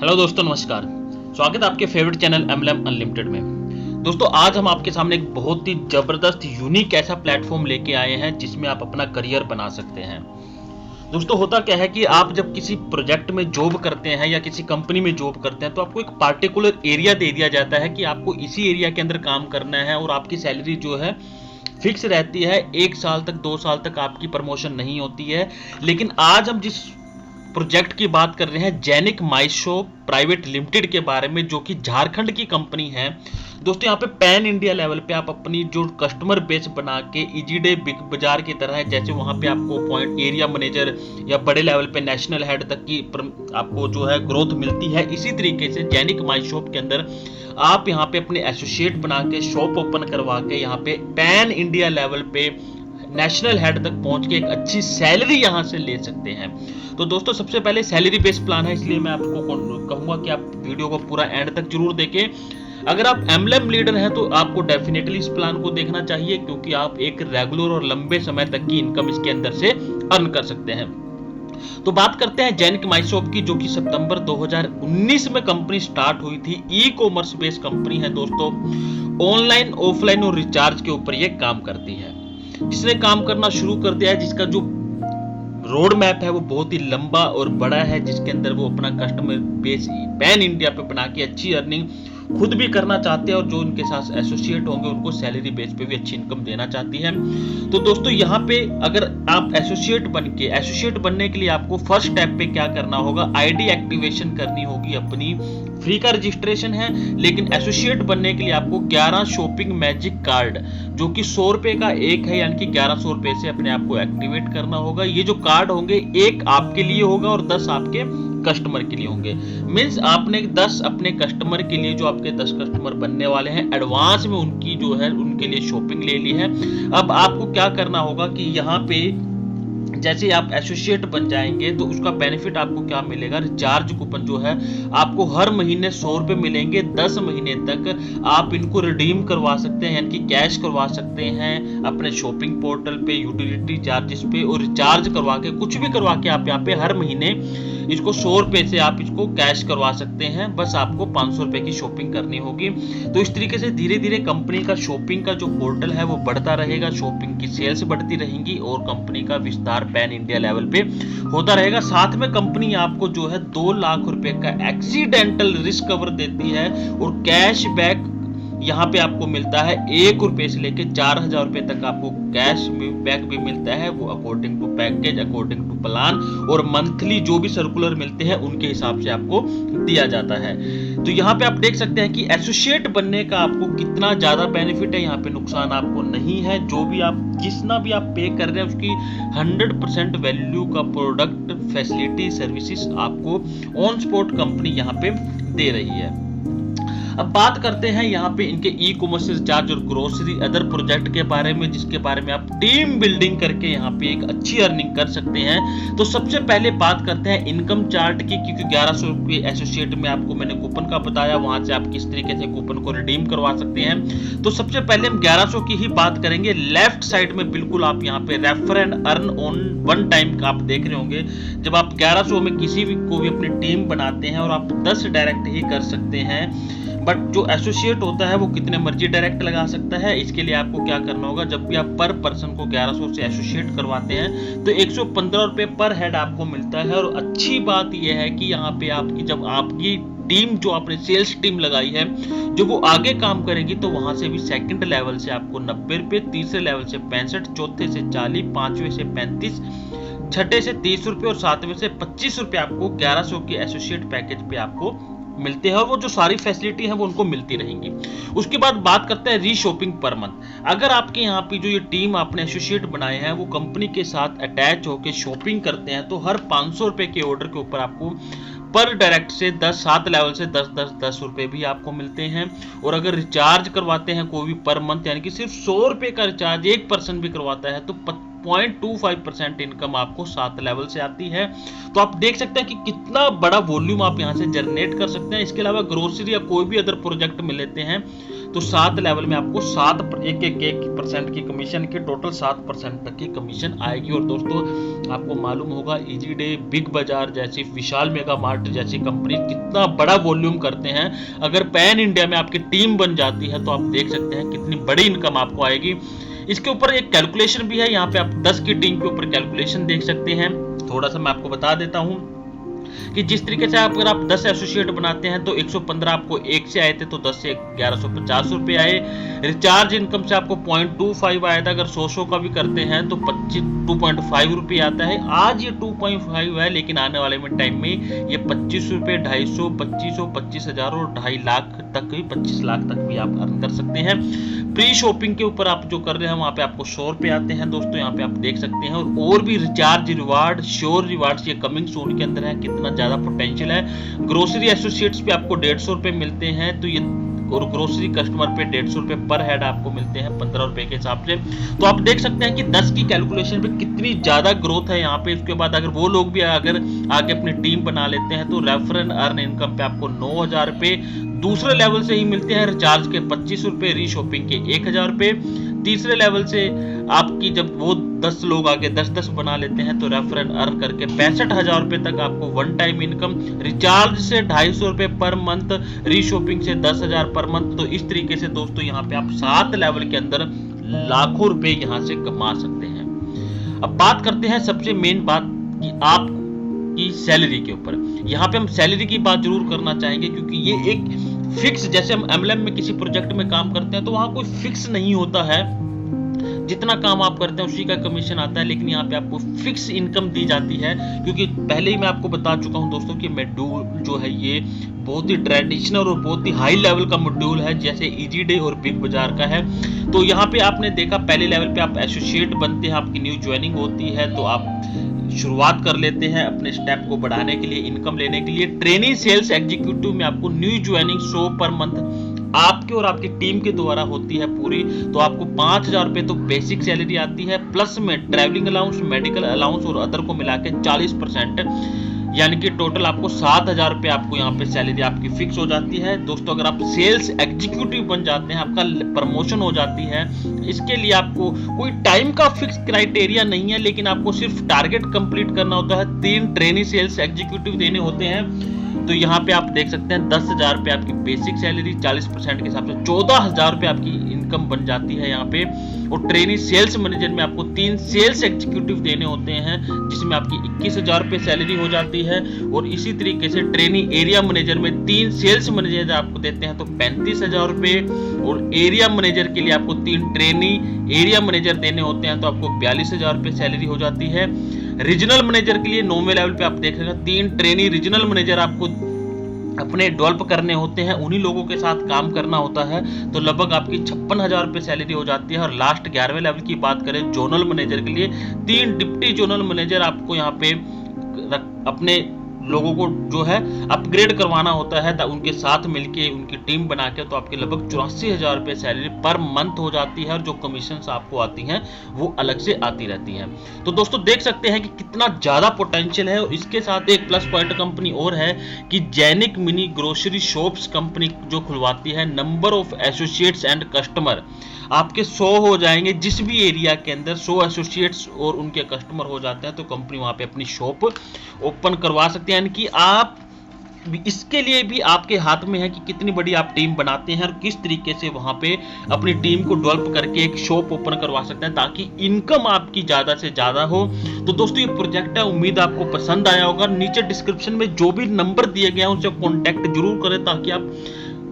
Hello दोस्तों, नमस्कार। स्वागत है आपके फेवरेट चैनल एमएलएम अनलिमिटेड में। दोस्तों, आज हम आपके सामने एक बहुत ही जबरदस्त यूनिक ऐसा प्लेटफॉर्म लेके आए हैं जिसमें आप अपना करियर बना सकते हैं। दोस्तों, होता क्या है कि आप जब किसी प्रोजेक्ट में जॉब करते हैं या किसी कंपनी में जॉब करते हैं तो आपको एक पार्टिकुलर एरिया दे दिया जाता है कि आपको इसी एरिया के अंदर काम करना है और आपकी सैलरी जो है फिक्स रहती है। 1 साल तक 2 साल तक आपकी प्रमोशन नहीं होती है। लेकिन आज हम जिस प्रोजेक्ट की बात कर रहे हैं जेनिक माइशो प्राइवेट लिमिटेड के बारे में, जो कि झारखंड की कंपनी है। दोस्तों, यहाँ पे पैन इंडिया लेवल पे आप अपनी जो कस्टमर बेस बना के इजीडे बिग बाजार की तरह है, जैसे वहाँ पे आपको पॉइंट एरिया मैनेजर या बड़े लेवल पे नेशनल हेड तक की आपको जो है ग्रोथ मिलती है, इसी तरीके से जेनिक माई शॉप के अंदर आप यहाँ पे अपने एसोसिएट बना के शॉप ओपन करवा के यहाँ पे पैन इंडिया लेवल पे नेशनल हेड तक पहुंच के एक अच्छी सैलरी यहां से ले सकते हैं। तो दोस्तों, सबसे पहले सैलरी बेस्ड प्लान है, इसलिए मैं आपको कहूंगा कि आप वीडियो को पूरा एंड तक जरूर देखें। अगर आप एमएलएम लीडर हैं तो आपको डेफिनेटली इस प्लान को देखना चाहिए, क्योंकि आप एक रेगुलर और लंबे समय तक की इनकम इसके अंदर से अर्न कर सकते हैं। तो बात करते हैं जेनिक माई शॉप की, जो कि सितंबर 2019 में कंपनी स्टार्ट हुई थी। ई कॉमर्स बेस्ड कंपनी है दोस्तों। ऑनलाइन, ऑफलाइन और रिचार्ज के ऊपर ये काम करती है। जिसने काम करना शुरू कर दिया है, जिसका जो रोड मैप है वो बहुत ही लंबा और बड़ा है, जिसके अंदर वो अपना कस्टमर बेस पैन इंडिया पे बना के अच्छी अर्निंग खुद भी करना चाहते हैं और जो उनके साथ एसोसिएट होंगे उनको सैलरी बेस पे भी अच्छी इनकम देना चाहती है। तो दोस्तों, यहाँ पे अगर आप एसोसिएट बनने के लिए आपको फर्स्ट स्टेप पे क्या करना होगा, आईडी एक्टिवेशन करनी होगी अपनी। फ्री का रजिस्ट्रेशन है, लेकिन एसोसिएट बनने के लिए आपको 11 शॉपिंग मैजिक कार्ड, जो कि 100 रुपए का एक है, यानी कि 1100 रुपए से अपने आप को एक्टिवेट करना होगा। ये जो कार्ड होंगे, एक आपके लिए होगा और 10 आपके कस्टमर के लिए होंगे। मींस आपने 10 अपने कस्टमर के लिए, जो आपके 10 कस्टमर बनने वाले हैं, एडवांस में उनकी जो है उनके लिए शॉपिंग ले ली है। अब आपको क्या करना होगा कि यहाँ पे जैसे आप एसोसिएट बन जाएंगे तो उसका बेनिफिट आपको क्या मिलेगा, रिचार्ज कूपन जो है आपको हर महीने 100 रुपए मिलेंगे। 10 महीने तक आप इनको रिडीम करवा सकते हैं, यानी कि कैश करवा सकते हैं अपने शॉपिंग पोर्टल पे, यूटिलिटी चार्जेस पे, और रिचार्ज करवा के कुछ भी करवा के आप यहाँ पे हर महीने इसको 100 रुपए से आप इसको कैश करवा सकते हैं। बस आपको 500 रुपए की शॉपिंग करनी होगी। तो इस तरीके से धीरे धीरे कंपनी का शॉपिंग का जो पोर्टल है वो बढ़ता रहेगा, शॉपिंग की सेल्स बढ़ती रहेंगी और कंपनी का विस्तार पैन इंडिया लेवल पे होता रहेगा। साथ में कंपनी आपको जो है 2 लाख रुपए का एक्सीडेंटल रिस्क कवर देती है और कैश बैक यहाँ पे आपको मिलता है 1 रुपए से लेके 4000 रुपए तक आपको कैश बैक भी मिलता है। वो according to package, according to plan, और मंथली जो भी सर्कुलर मिलते हैं उनके हिसाब से आपको दिया जाता है। तो यहाँ पे आप देख सकते हैं कि एसोसिएट बनने का आपको कितना ज्यादा बेनिफिट है। यहाँ पे नुकसान आपको नहीं है। जो भी आप जितना भी आप पे कर रहे हैं उसकी 100% वैल्यू का प्रोडक्ट, फैसिलिटी, सर्विसेज आपको ऑन स्पॉट कंपनी यहाँ पे दे रही है। अब बात करते हैं यहाँ पे इनके ई कॉमर्स, रिचार्ज और ग्रोसरी अदर प्रोजेक्ट के बारे में, जिसके बारे में आप टीम बिल्डिंग करके यहाँ पे एक अच्छी अर्निंग कर सकते हैं। तो सबसे पहले बात करते हैं इनकम चार्ट की, क्योंकि 1100 के एसोसिएट में आपको मैंने कूपन का बताया, वहां से आप किस तरीके से कूपन को रिडीम करवा सकते हैं। तो सबसे पहले हम 1100 की ही बात करेंगे। लेफ्ट साइड में बिल्कुल आप यहाँ पे refer and earn on one time का आप देख रहे होंगे। जब आप 1100 में किसी भी को भी अपनी टीम बनाते हैं और आप 10 डायरेक्ट ही कर सकते हैं, बट जो एसोसिएट होता है वो कितने मर्जी डायरेक्ट लगा सकता है। इसके लिए आपको क्या करना होगा, जब भी आप पर पर्सन को 1100 से एसोसिएट करवाते हैं तो 115 रुपए पर हेड आपको मिलता है। और अच्छी बात यह है कि यहाँ पे आपकी जब आपकी टीम, जो आपने सेल्स टीम लगाई है, जो वो आगे काम करेगी, तो वहां से भी सेकंड लेवल से आपको 90 रुपए, तीसरे लेवल से 65, चौथे से 40, पांचवें से 35, छठे से 30 रुपए और सातवें से 25 रुपए आपको 1100 के एसोसिएट पैकेज पे आपको मिलते हैं। और वो जो सारी फैसिलिटी है वो उनको मिलती रहेंगी। उसके बाद बात करते हैं रीशॉपिंग पर मंथ। अगर आपके यहाँ पे जो ये टीम आपने एसोसिएट बनाए हैं वो कंपनी के साथ अटैच होकर शॉपिंग करते हैं, तो हर 500 रुपए के ऑर्डर के ऊपर आपको पर डायरेक्ट से 7 लेवल से 10 रुपए भी आपको मिलते हैं। और अगर रिचार्ज करवाते हैं कोई भी पर मंथ, यानी कि सिर्फ 100 रुपए का रिचार्ज एक पर्सन भी करवाता है, तो 0.25% इनकम आपको 7 लेवल से आती है। तो आप देख सकते हैं कि कितना बड़ा वॉल्यूम आप यहां से जनरेट कर सकते हैं। इसके अलावा ग्रोसरी या कोई भी अदर प्रोजेक्ट में लेते हैं तो 7 लेवल में आपको 1% की कमीशन की टोटल 7% तक की कमीशन आएगी। और दोस्तों आपको मालूम होगा इजी डे, बिग बाजार जैसी, विशाल मेगा मार्ट जैसी कंपनी कितना बड़ा वॉल्यूम करते हैं। अगर पैन इंडिया में आपकी टीम बन जाती है तो आप देख सकते हैं कितनी बड़ी इनकम आपको आएगी। इसके ऊपर एक कैलकुलेशन भी है, यहाँ पे आप 10 की टीम के ऊपर कैलकुलेशन देख सकते हैं। थोड़ा सा मैं आपको बता देता हूँ कि जिस तरीके से अगर आप 10 एसोसिएट बनाते हैं तो 115 आपको 1 से आए थे, तो 10 से 1150 रुपए आए। रिचार्ज इनकम से आपको 0.25 आया था। अगर 100 का भी करते हैं तो 2.5 रुपये आता है। आज ये 2.5 है, लेकिन आने वाले में टाइम में ये 25 रुपये, 250, 2500, 25,000 और 2.5 लाख तक भी, 25 लाख तक भी आप अर्न कर सकते हैं। प्री शॉपिंग के ऊपर आप जो कर रहे हैं वहां पे आपको 100 रुपए आते हैं दोस्तों, यहाँ पे आप देख सकते हैं। और भी रिचार्ज रिवार्ड, श्योर रिवार्ड्स ये कमिंग सून के अंदर है, कितना ज्यादा पोटेंशियल है। ग्रोसरी एसोसिएट्स पे आपको 150 रुपए मिलते हैं, तो ये और ग्रोसरी कस्टमर पे 150 रुपए पर हेड आपको मिलते हैं 15 रुपए के हिसाब से। तो आप देख सकते हैं कि 10 की कैलकुलेशन पे कितनी ज्यादा ग्रोथ है यहाँ पे। इसके बाद अगर वो लोग भी अगर आगे अपनी टीम बना लेते हैं तो रेफर एंड अर्न इनकम पे आपको 9,000 रुपए दूसरे लेवल से ही मिलते हैं। रिचार्ज के 25 रुपए, रीशॉपिंग के 1,000 रुपए। तीसरे लेवल से आपकी जब वो 10 लोग आगे 10-10 बना लेते हैं तो रेफर एंड अर्न करके 65,000 रुपए तक आपको वन टाइम इनकम। रिचार्ज से 250 रुपए पर मंथ, रीशॉपिंग से 10,000 पर मंथ। तो इस तरीके से दोस्तों यहाँ पे आप 7 लेवल के अंदर लाखों रुपए यहाँ से कमा सकते हैं। अब बात करते हैं सबसे मेन बात कि आप की सैलरी के ऊपर। यहाँ पे हम सैलरी की बात जरूर करना चाहेंगे, क्योंकि ये एक फिक्स, जैसे हम एमएलएम में किसी प्रोजेक्ट में काम करते हैं तो वहां कोई फिक्स नहीं होता है, जितना काम आप करते हैं उसी का कमीशन आता है। लेकिन यहाँ पे आपको फिक्स इनकम दी जाती है, क्योंकि पहले ही मैं आपको बता चुका हूँ दोस्तों कि मॉड्यूल जो है ये बहुत ही ट्रेडिशनल और बहुत ही हाई लेवल का मॉड्यूल है, जैसे इजी डे और बिग बाजार का है। तो यहाँ पे आपने देखा पहले लेवल पे आप एसोसिएट बनते हैं, आपकी न्यू ज्वाइनिंग होती है, तो आप शुरुआत कर लेते हैं अपने स्टेप को बढ़ाने के लिए, इनकम लेने के लिए। ट्रेनिंग सेल्स एग्जीक्यूटिव में आपको न्यू ज्वाइनिंग 100 पर मंथ आपके और आपकी टीम के द्वारा होती है पूरी, तो आपको 5,000 रुपए तो बेसिक सैलरी आती है, प्लस में ट्रैवलिंग अलाउंस, मेडिकल अलाउंस और अदर को मिला के 40%, यानी कि टोटल आपको 7,000 रुपए आपको यहाँ पे सैलरी आपकी फिक्स हो जाती है। दोस्तों अगर आप सेल्स एग्जीक्यूटिव बन जाते हैं, आपका प्रमोशन हो जाती है, इसके लिए आपको कोई टाइम का फिक्स क्राइटेरिया नहीं है, लेकिन आपको सिर्फ टारगेट कंप्लीट करना होता है। 3 ट्रेनिंग सेल्स एग्जीक्यूटिव देने होते हैं। तो यहाँ पे आप देख सकते हैं 10,000 रुपए आपकी बेसिक सैलरी, 40% के हिसाब से 14,000 रुपए आपकी इनकम बन जाती है यहाँ पे। और ट्रेनिंग सेल्स मैनेजर में आपको 3 सेल्स एग्जीक्यूटिव देने होते हैं, जिसमें आपकी 21,000 रुपए सैलरी हो जाती है। और इसी तरीके से ट्रेनिंग एरिया मैनेजर में 3 सेल्स मैनेजर आपको देते हैं तो 35,000 रुपए। और एरिया मैनेजर के लिए आपको 3 ट्रेनिंग एरिया मैनेजर देने होते हैं तो आपको 42,000 रुपए सैलरी हो जाती है। रीजनल मैनेजर के लिए 9वें लेवल पे आप देख रहे हैं 3 ट्रेनी रीजनल मैनेजर आपको अपने डेवलप करने होते हैं, उन्हीं लोगों के साथ काम करना होता है, तो लगभग आपकी 56,000 रुपए सैलरी हो जाती है। और लास्ट 11वें लेवल की बात करें जोनल मैनेजर के लिए 3 डिप्टी जोनल मैनेजर आपको यहाँ पे अपने लोगों को जो है अपग्रेड करवाना होता है, उनके साथ मिलके उनकी टीम बना के, तो आपके लगभग 84,000 रुपए सैलरी पर मंथ हो जाती है। और जो कमीशन आपको आती हैं वो अलग से आती रहती हैं। तो दोस्तों देख सकते हैं कि कितना ज्यादा पोटेंशियल है। और इसके साथ एक प्लस पॉइंट कंपनी और है कि जैनिक मिनी ग्रोसरी शॉप्स कंपनी जो खुलवाती है, number of associates and customer आपके 100 हो जाएंगे। जिस भी एरिया के अंदर 100 एसोसिएट्स और उनके कस्टमर हो जाते हैं तो कंपनी वहां पे अपनी शॉप ओपन करवा सकती है। यानी कि आप इसके लिए भी आपके हाथ में है कि कितनी बड़ी आप टीम बनाते हैं और किस तरीके से वहां पे अपनी टीम को डेवलप करके एक शॉप ओपन करवा सकते हैं, ताकि इनकम आपकी ज्यादा से ज्यादा हो। तो दोस्तों ये प्रोजेक्ट है, उम्मीद आपको पसंद आया होगा। नीचे डिस्क्रिप्शन में जो भी नंबर दिए गए हैं उनसे कॉन्टेक्ट जरूर करें, ताकि आप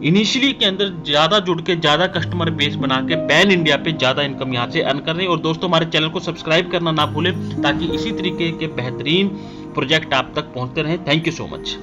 इनिशियली के अंदर ज्यादा जुड़ के ज्यादा कस्टमर बेस बना के पैन इंडिया पे ज्यादा इनकम यहाँ से अर्न करें। और दोस्तों हमारे चैनल को सब्सक्राइब करना ना भूलें, ताकि इसी तरीके के बेहतरीन प्रोजेक्ट आप तक पहुंचते रहें। Thank you so much.